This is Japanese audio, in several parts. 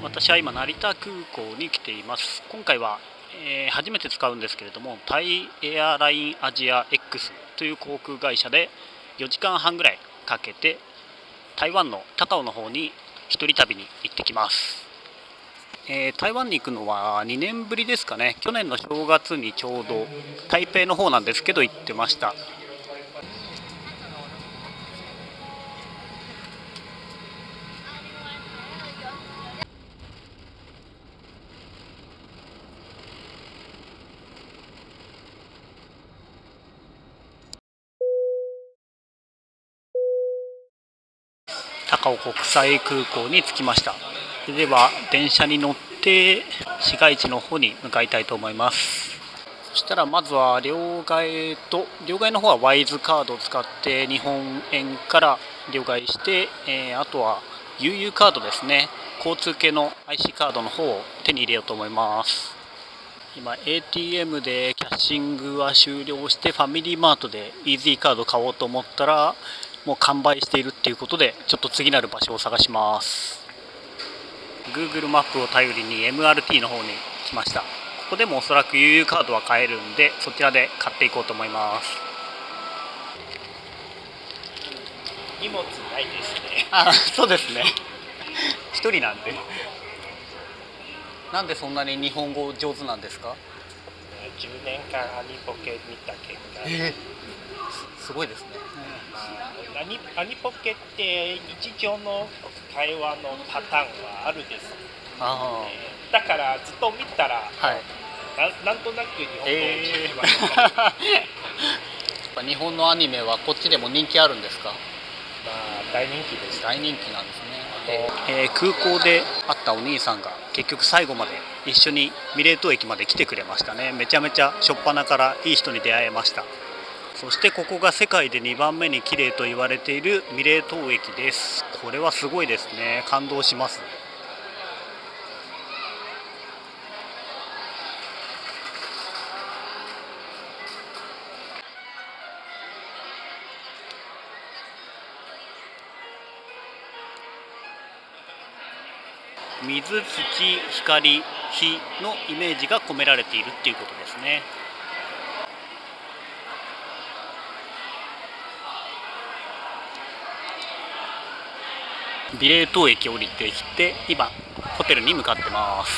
私は今成田空港に来ています。今回は、初めて使うんですけれども、タイエアラインアジア X という航空会社で4時間半ぐらいかけて台湾の高雄の方に一人旅に行ってきます。台湾に行くのは2年ぶりですかね。去年の正月にちょうど台北の方なんですけど行ってました。高雄国際空港に着きました。では電車に乗って市街地の方に向かいたいと思います。そしたらまずは両替の方はワイズカードを使って日本円から両替して、あとは UU カードですね、交通系の IC カードの方を手に入れようと思います。今 ATM でキャッシングは終了してファミリーマートでイージーカード買おうと思ったらもう完売しているっていうことで、ちょっと次なる場所を探します。 Google マップを頼りに MRT の方に来ました。ここでもおそらく UU カードは買えるんで、そちらで買っていこうと思います。荷物ないですね。そうですね。一人なんで。なんでそんなに日本語上手なんですか？10年間アニポケ見た結果、すごいですね。アニポケって日常の会話のパターンはあるです、だからずっと見たら、はい、なんとなく日本語を聞きました、日本のアニメはこっちでも人気あるんですか？大人気です。大人気なんですね。空港で会ったお兄さんが結局最後まで一緒にミレー島駅まで来てくれましたね。めちゃめちゃ初っ端からいい人に出会えました。そしてここが世界で2番目に綺麗と言われているミレー島駅です。これはすごいですね。感動します。水、土、光、火のイメージが込められているっていうことですね。ビレー島駅降りてきて今ホテルに向かってます。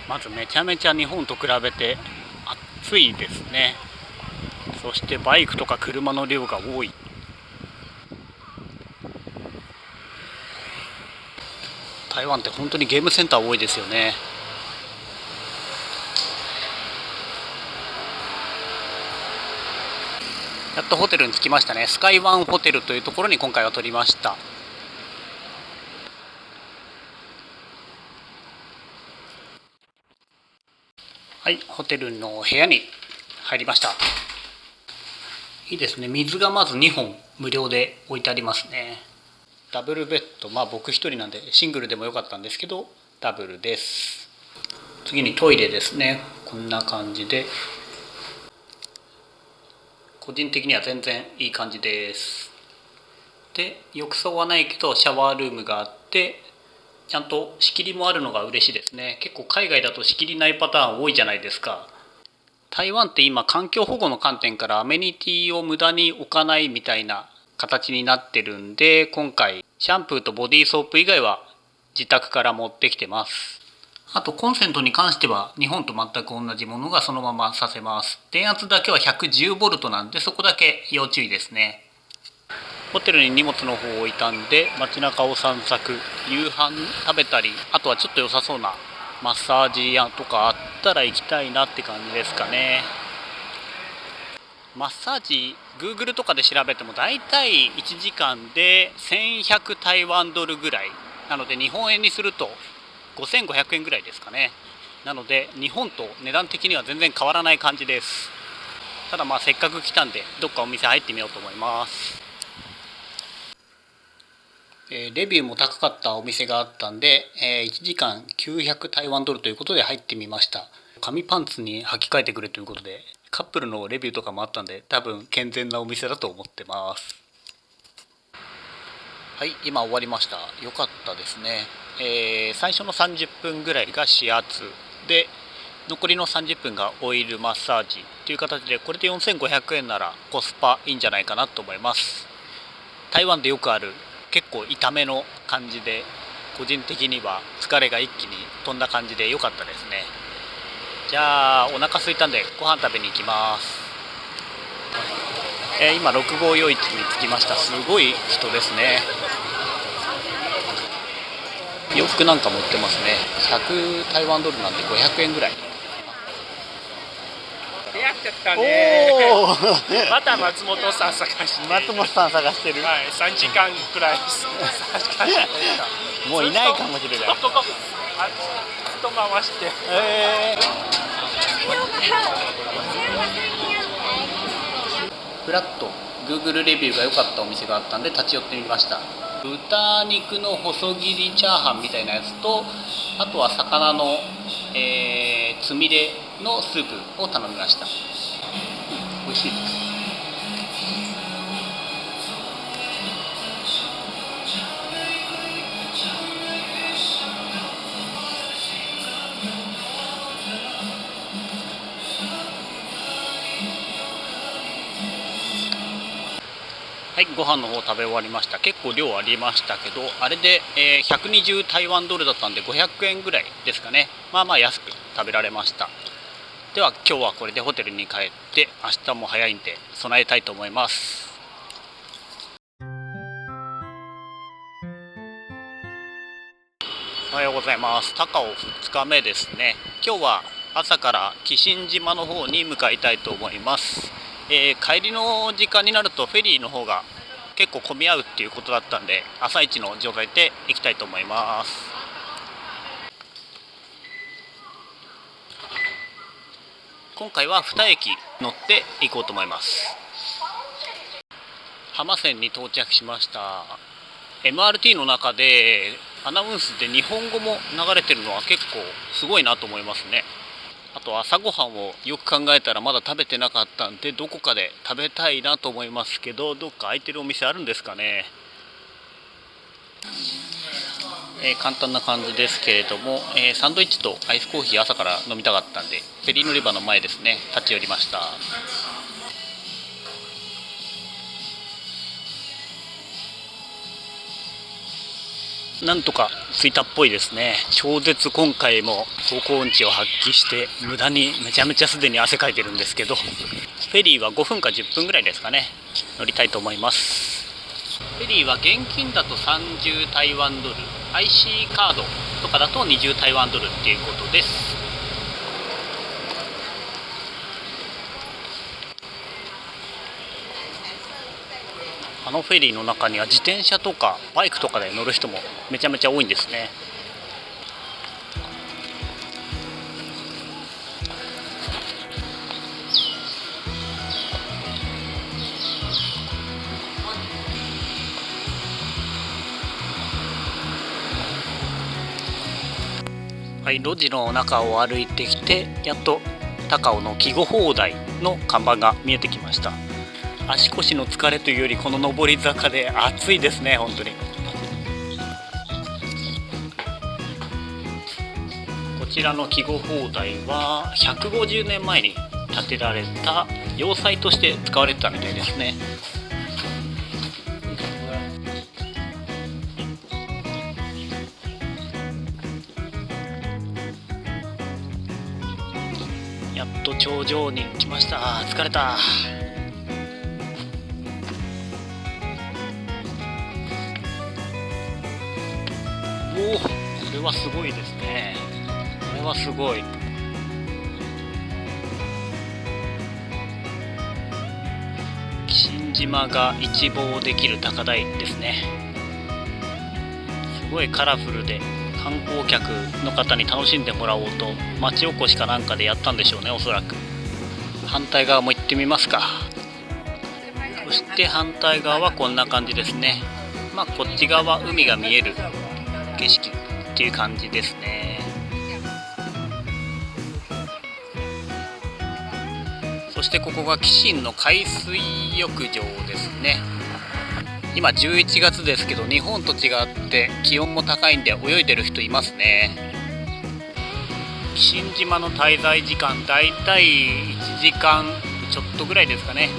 まずめちゃめちゃ日本と比べて暑いですね。そしてバイクとか車の量が多い。台湾って本当にゲームセンター多いですよね。やっとホテルに着きましたね。スカイワンホテルというところに今回は取りました。はい、ホテルの部屋に入りました。いいですね。水がまず2本無料で置いてありますね。ダブルベッド、僕一人なんでシングルでもよかったんですけどダブルです。次にトイレですね。こんな感じで個人的には全然いい感じです。で、浴槽はないけどシャワールームがあってちゃんと仕切りもあるのが嬉しいですね。結構海外だと仕切りないパターン多いじゃないですか。台湾って今環境保護の観点からアメニティを無駄に置かないみたいな形になってるんで、今回シャンプーとボディーソープ以外は自宅から持ってきてます。あとコンセントに関しては日本と全く同じものがそのままさせます。電圧だけは 110V なんでそこだけ要注意ですね。ホテルに荷物の方を置いたんで街中を散策、夕飯食べたり、あとはちょっと良さそうなマッサージ屋とかあったら行きたいなって感じですかね。マッサージ Google とかで調べてもだいたい1時間で1100台湾ドルぐらいなので、日本円にすると5500円ぐらいですかね。なので日本と値段的には全然変わらない感じです。ただせっかく来たんでどっかお店入ってみようと思います。レビューも高かったお店があったんで、1時間900台湾ドルということで入ってみました。紙パンツに履き替えてくれということでカップルのレビューとかもあったんで多分健全なお店だと思ってます。はい、今終わりました。良かったですね。最初の30分ぐらいが指圧で、残りの30分がオイルマッサージという形で、これで4500円ならコスパいいんじゃないかなと思います。台湾でよくある結構痛めの感じで、個人的には疲れが一気に飛んだ感じで良かったですね。じゃあお腹空いたんでご飯食べに行きます。今6号夜市に着きました。すごい人ですね。洋服なんかも売ってますね。100台湾ドルなんで500円ぐらい。出会っちゃったね。おまた松本さん探して。松本さん探してる。はい、3時間くらいもういないかもしれない。ここずっと回して。フラッと Google レビューが良かったお店があったんで立ち寄ってみました。豚肉の細切りチャーハンみたいなやつと、あとは魚の、つみれのスープを頼みました。美味しいです。はい、ご飯の方食べ終わりました。結構量ありましたけど、あれで、120台湾ドルだったんで500円ぐらいですかね。まあまあ安く食べられました。では今日はこれでホテルに帰って明日も早いんで備えたいと思います。おはようございます。高尾2日目ですね。今日は朝から紀信島の方に向かいたいと思います。帰りの時間になるとフェリーの方が結構混み合うっていうことだったんで、朝一の状態で行きたいと思います。今回は2駅乗って行こうと思います。浜線に到着しました。 MRT の中でアナウンスで日本語も流れてるのは結構すごいなと思いますね。あと朝ごはんをよく考えたらまだ食べてなかったんで、どこかで食べたいなと思いますけど、どっか空いてるお店あるんですかね。簡単な感じですけれども、サンドイッチとアイスコーヒー朝から飲みたかったんで、フェリー乗り場の前ですね、立ち寄りました。なんとか着いたっぽいですね。超絶今回も走行音痴を発揮して無駄にめちゃめちゃすでに汗かいてるんですけど、フェリーは5分か10分ぐらいですかね、乗りたいと思います。フェリーは現金だと30台湾ドル、 IC カードとかだと20台湾ドルっていうことです。あのフェリーの中には自転車とかバイクとかで乗る人もめちゃめちゃ多いんですね。はい、路地の中を歩いてきて、やっと高尾の季語放題の看板が見えてきました。足腰の疲れというよりこの上り坂で暑いですね。本当にこちらの季語放題は150年前に建てられた要塞として使われてたみたいですね。やっと頂上に来ました。疲れた。おお、これはすごいですね。これはすごい。紀信島が一望できる高台ですね。すごいカラフルで観光客の方に楽しんでもらおうと町おこしかなんかでやったんでしょうね、おそらく。反対側も行ってみますか。そして反対側はこんな感じですね。まあこっち側海が見える景色っていう感じですね。そしてここが紀信の海水浴場ですね。今11月ですけど、日本と違って気温も高いんで泳いでる人いますね。岸島の滞在時間だいたい1時間ちょっとぐらいですかね。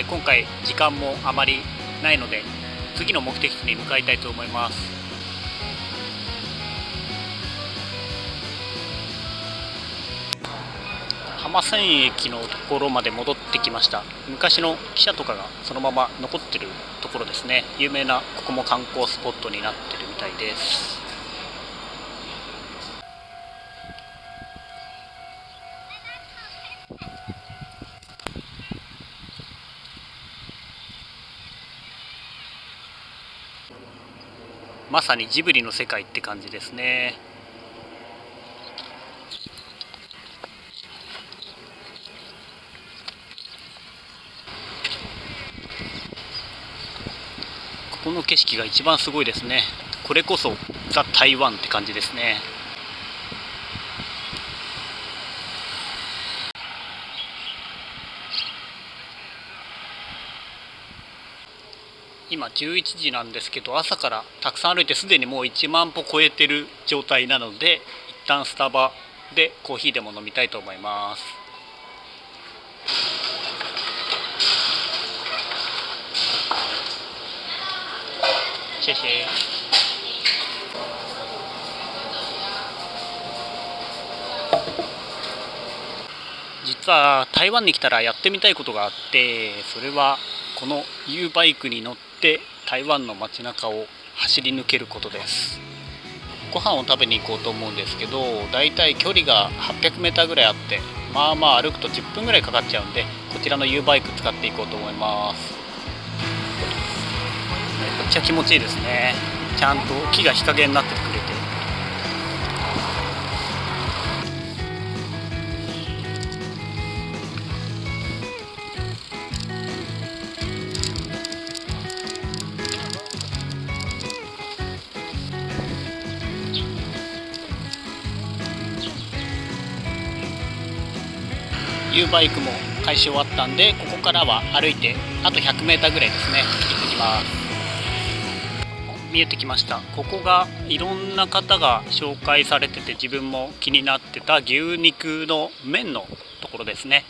今回時間もあまりないので、次の目的地に向かいたいと思います。浜線駅のところまで戻ってきました。昔の汽車とかがそのまま残ってるところですね。有名な、ここも観光スポットになってるみたいです。まさにジブリの世界って感じですね。ここの景色が一番すごいですね。これこそザ・台湾って感じですね。今11時なんですけど、朝からたくさん歩いてすでにもう1万歩超えてる状態なので、一旦スタバでコーヒーでも飲みたいと思います。シェシェ。実は台湾に来たらやってみたいことがあって、それはこの U バイクに乗って台湾の街中を走り抜けることです。ご飯を食べに行こうと思うんですけど、だいたい距離が 800m ぐらいあって、まあまあ歩くと10分ぐらいかかっちゃうんで、こちらの U バイク使っていこうと思います。めっちゃ気持ちいいですね。ちゃんと木が日陰になっててくれて、U バイクも開始終わったんで、ここからは歩いてあと 100m ぐらいですね、行ってきます。見えてきました。ここがいろんな方が紹介されてて、自分も気になってた牛肉の麺のところですね。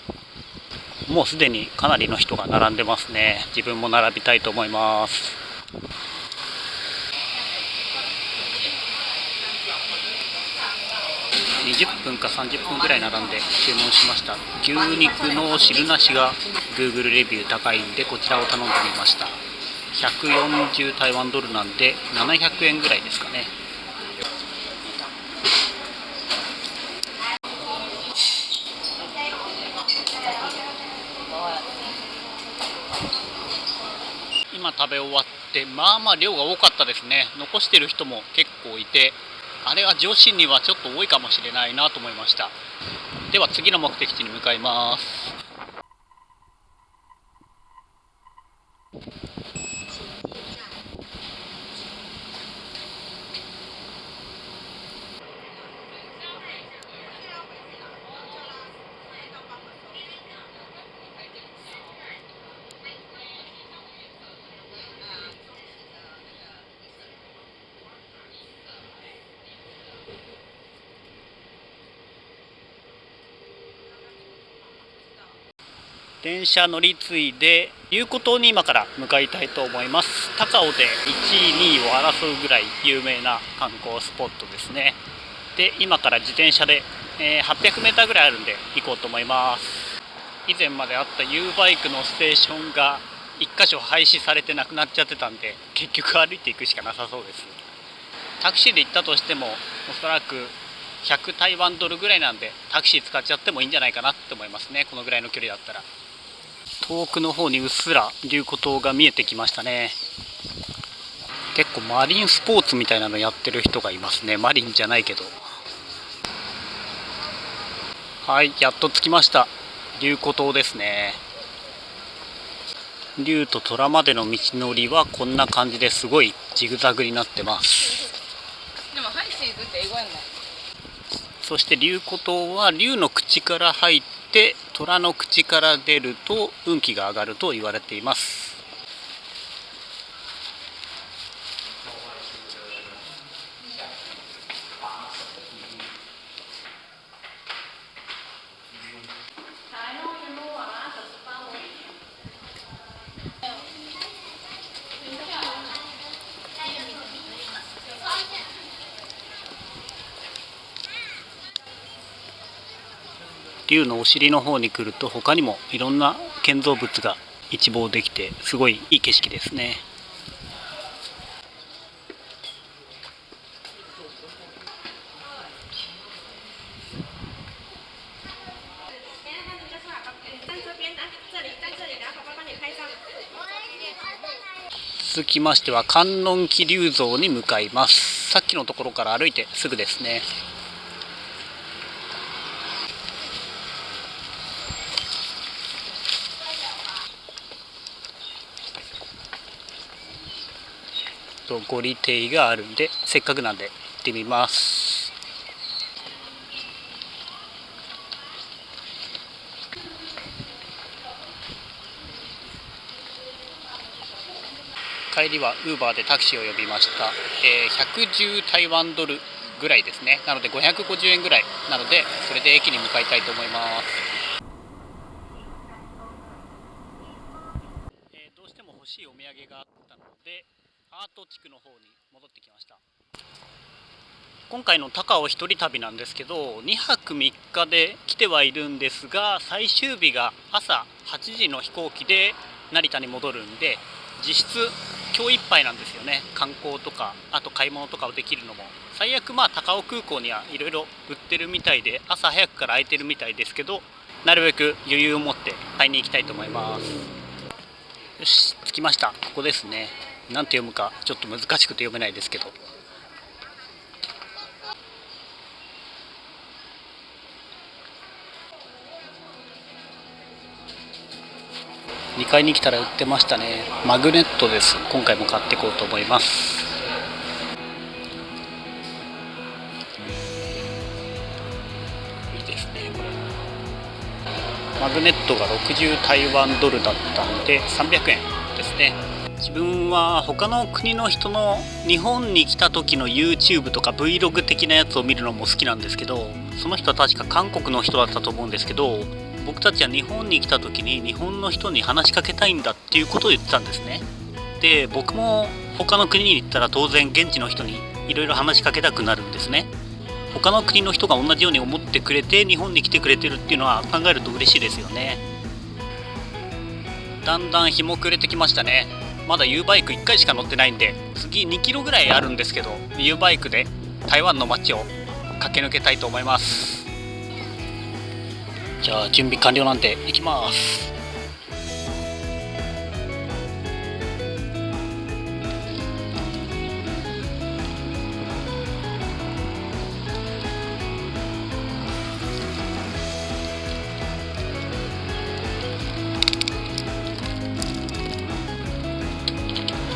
もうすでにかなりの人が並んでますね。自分も並びたいと思います。20分か30分ぐらい並んで注文しました。牛肉の汁なしが Google レビュー高いんで、こちらを頼んでみました。140台湾ドルなんで700円ぐらいですかね。今食べ終わって、まあまあ量が多かったですね。残してる人も結構いて、あれは女子にはちょっと多いかもしれないなと思いました。では次の目的地に向かいます。電車乗り継いで龍湖島に今から向かいたいと思います。高尾で1位2位を争うぐらい有名な観光スポットですね。で、今から自転車で 800m ぐらいあるんで行こうと思います。以前まであった U バイクのステーションが1箇所廃止されてなくなっちゃってたんで、結局歩いていくしかなさそうです。タクシーで行ったとしてもおそらく100台湾ドルぐらいなんで、タクシー使っちゃってもいいんじゃないかなって思いますね。このぐらいの距離だったら。遠くの方にうっすら龍湖島が見えてきましたね。結構マリンスポーツみたいなのやってる人がいますね。マリンじゃないけど。はい、やっと着きました。龍湖島ですね。龍と虎までの道のりはこんな感じですごいジグザグになってます。そして龍湖島は龍の口から入って虎の口から出ると運気が上がると言われています。竜のお尻の方に来ると他にもいろんな建造物が一望できてすごいいい景色ですね。続きましては観音起立像に向かいます。さっきのところから歩いてすぐですね。ご利亭があるんでせっかくなんで行ってみます。帰りはウーバーでタクシーを呼びました。110台湾ドルぐらいですね。なので550円ぐらいなのでそれで駅に向かいたいと思います。どうしても欲しいお土産があったのでアート地区の方に戻ってきました。今回の高尾一人旅なんですけど2泊3日で来てはいるんですが、最終日が朝8時の飛行機で成田に戻るんで実質今日いっぱいなんですよね。観光とかあと買い物とかをできるのも最悪高尾空港にはいろいろ売ってるみたいで朝早くから空いてるみたいですけど、なるべく余裕を持って買いに行きたいと思います。よし、着きました。ここですね。なんて読むかちょっと難しくて読めないですけど、2階に来たら売ってましたね。マグネットです。今回も買っていこうと思います。いいですね。これマグネットが60台湾ドルだったんで300円ですね。自分は他の国の人の日本に来た時の YouTube とか Vlog 的なやつを見るのも好きなんですけど、その人は確か韓国の人だったと思うんですけど、僕たちは日本に来た時に日本の人に話しかけたいんだっていうことを言ってたんですね。で、僕も他の国に行ったら当然現地の人にいろいろ話しかけたくなるんですね。他の国の人が同じように思ってくれて日本に来てくれてるっていうのは考えると嬉しいですよね。だんだん日も暮れてきましたね。まだ U バイク1回しか乗ってないんで次2キロぐらいあるんですけど U バイクで台湾の街を駆け抜けたいと思います。じゃあ準備完了なんで行きます。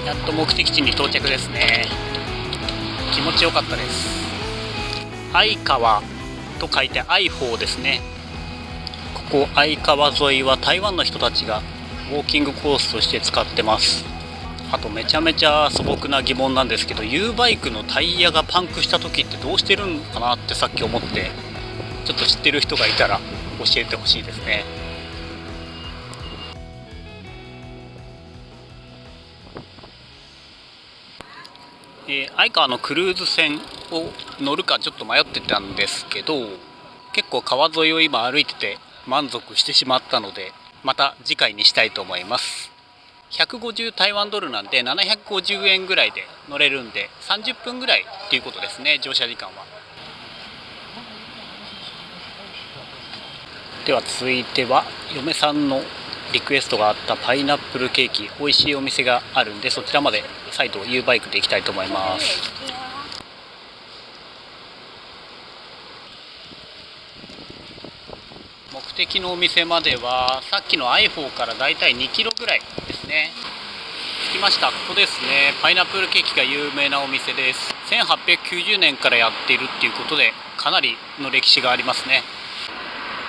やっと目的地に到着ですね。気持ちよかったです。相川と書いて愛宝ですね。ここ相川沿いは台湾の人たちがウォーキングコースとして使ってます。あとめちゃめちゃ素朴な疑問なんですけど U バイクのタイヤがパンクした時ってどうしてるんかなってさっき思って、ちょっと知ってる人がいたら教えてほしいですね。相川のクルーズ船を乗るかちょっと迷ってたんですけど、結構川沿いを今歩いてて満足してしまったのでまた次回にしたいと思います。150台湾ドルなんで750円ぐらいで乗れるんで30分ぐらいっていうことですね、乗車時間は。では続いては嫁さんのリクエストがあったパイナップルケーキ、美味しいお店があるんでそちらまで再度 U バイクで行きたいと思います。目的のお店まではさっきの愛宝からだいたい2キロぐらいですね。着きました。ここですね。パイナップルケーキが有名なお店です。1890年からやっているっていうことでかなりの歴史がありますね。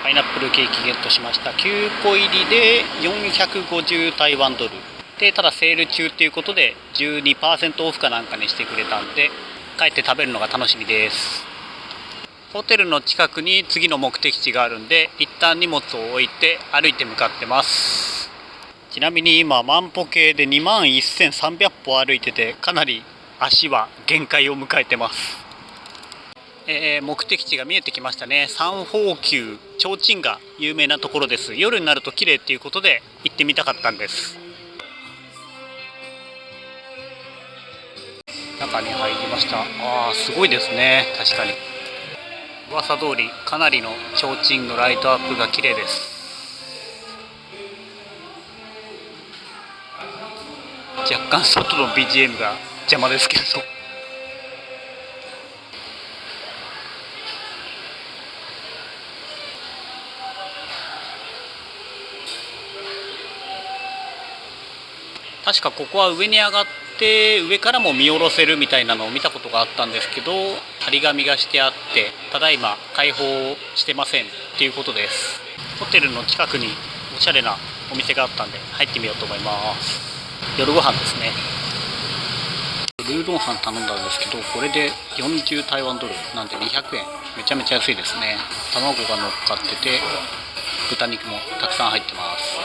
パイナップルケーキゲットしました。9個入りで450台湾ドルで、ただセール中っていうことで 12% オフかなんかにしてくれたんで帰って食べるのが楽しみです。ホテルの近くに次の目的地があるんで一旦荷物を置いて歩いて向かってます。ちなみに今万歩計で21300歩歩いててかなり足は限界を迎えてます。目的地が見えてきましたね。三宝宮提灯が有名なところです。夜になると綺麗っていうことで行ってみたかったんです。中に入りました。すごいですね。確かに噂通りかなりの提灯のライトアップが綺麗です。若干外の BGM が邪魔ですけれど、確かここは上に上がって上からも見下ろせるみたいなのを見たことがあったんですけど、張り紙がしてあってただいま開放してませんっていうことです。ホテルの近くにおしゃれなお店があったんで入ってみようと思います。夜ご飯ですね。ルーローハン頼んだんですけど、これで40台湾ドルなんで200円、めちゃめちゃ安いですね。卵が乗っかってて豚肉もたくさん入ってます。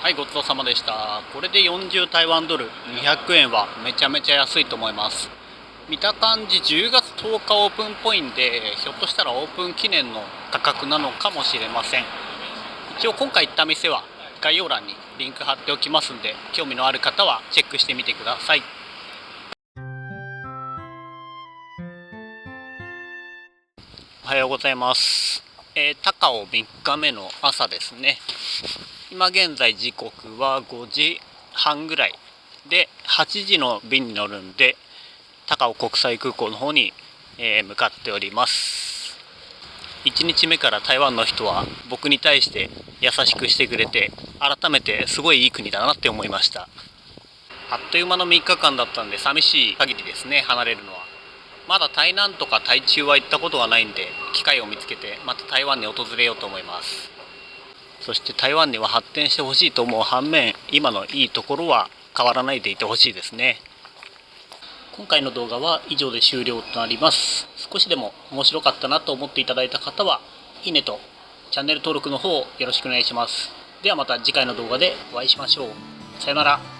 はい、ごちそうさまでした。これで40台湾ドル200円はめちゃめちゃ安いと思います。見た感じ10月10日オープンっぽいんで、ひょっとしたらオープン記念の価格なのかもしれません。一応今回行った店は概要欄にリンク貼っておきますんで、興味のある方はチェックしてみてください。おはようございます。高尾3日目の朝ですね。今現在時刻は5時半ぐらいで、8時の便に乗るんで高尾国際空港の方に、向かっております。1日目から台湾の人は僕に対して優しくしてくれて、改めてすごいいい国だなって思いました。あっという間の3日間だったんで寂しい限りですね、離れるのは。まだ台南とか台中は行ったことがないんで、機会を見つけてまた台湾に訪れようと思います。そして台湾には発展してほしいと思う反面、今のいいところは変わらないでいてほしいですね。今回の動画は以上で終了となります。少しでも面白かったなと思っていただいた方はいいねとチャンネル登録の方よろしくお願いします。ではまた次回の動画でお会いしましょう。さよなら。